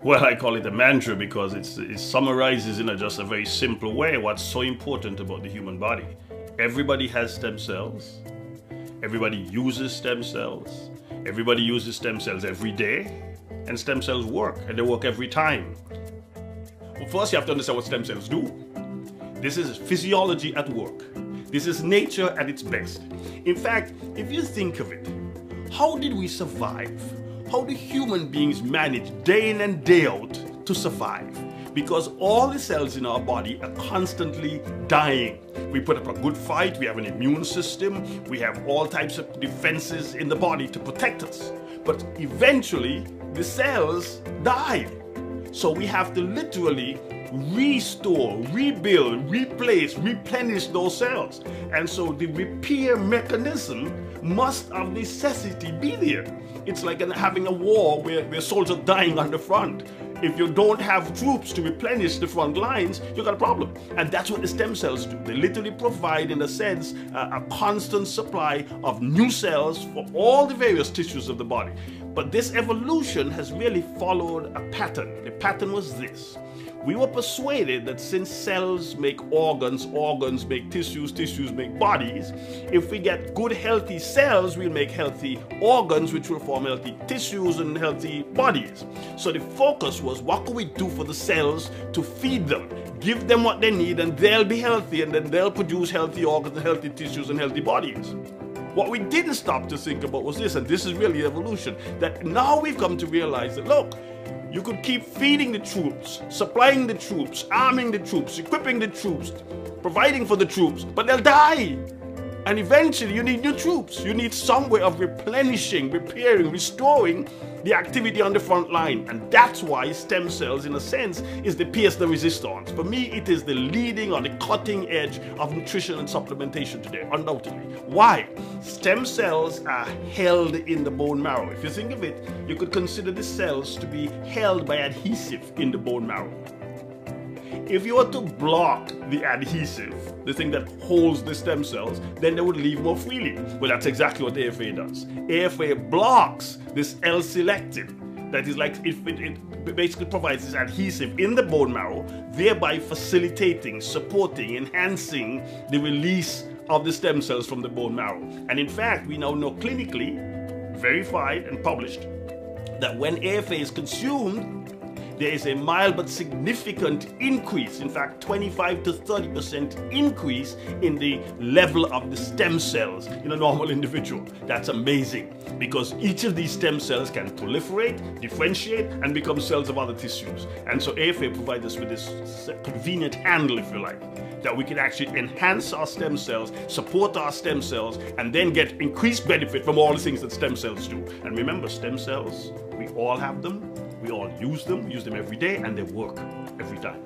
Well, I call it a mantra because it summarizes in just a very simple way what's so important about the human body. Everybody has stem cells. Everybody uses stem cells. Everybody uses stem cells every day. And stem cells work, and they work every time. Well, first you have to understand what stem cells do. This is physiology at work. This is nature at its best. In fact, if you think of it, how did we survive? How do human beings manage day in and day out to survive? Because all the cells in our body are constantly dying. We put up a good fight, we have an immune system, we have all types of defenses in the body to protect us. But eventually, the cells die. So we have to literally restore, rebuild, replace, replenish those cells. And so the repair mechanism must of necessity be there. It's like having a war where soldiers are dying on the front. If you don't have troops to replenish the front lines, you got a problem. And that's what the stem cells do. They literally provide, in a sense, a constant supply of new cells for all the various tissues of the body. But this evolution has really followed a pattern. The pattern was this. We were persuaded that since cells make organs, organs make tissues, tissues make bodies, if we get good healthy cells, we'll make healthy organs, which will form healthy tissues and healthy bodies. So the focus was, what can we do for the cells to feed them? Give them what they need and they'll be healthy, and then they'll produce healthy organs and healthy tissues and healthy bodies. What we didn't stop to think about was this, and this is really evolution, that now we've come to realize that, look, you could keep feeding the troops, supplying the troops, arming the troops, equipping the troops, providing for the troops, but they'll die. And eventually you need new troops. You need some way of replenishing, repairing, restoring the activity on the front line. And that's why stem cells, in a sense, is the pièce de résistance. For me, it is the leading or the cutting edge of nutrition and supplementation today, undoubtedly. Why? Stem cells are held in the bone marrow. If you think of it, you could consider the cells to be held by adhesive in the bone marrow. If you were to block the adhesive, the thing that holds the stem cells, then they would leave more freely. Well, that's exactly what AFA does. AFA blocks this L-selectin. That is like, it basically provides this adhesive in the bone marrow, thereby facilitating, supporting, enhancing the release of the stem cells from the bone marrow. And in fact, we now know clinically, verified and published, that when AFA is consumed, there is a mild but significant increase, in fact 25 to 30% increase in the level of the stem cells in a normal individual. That's amazing, because each of these stem cells can proliferate, differentiate, and become cells of other tissues. And so AFA provides us with this convenient handle, if you like, that we can actually enhance our stem cells, support our stem cells, and then get increased benefit from all the things that stem cells do. And remember, stem cells, we all have them. We all use them every day, and they work every time.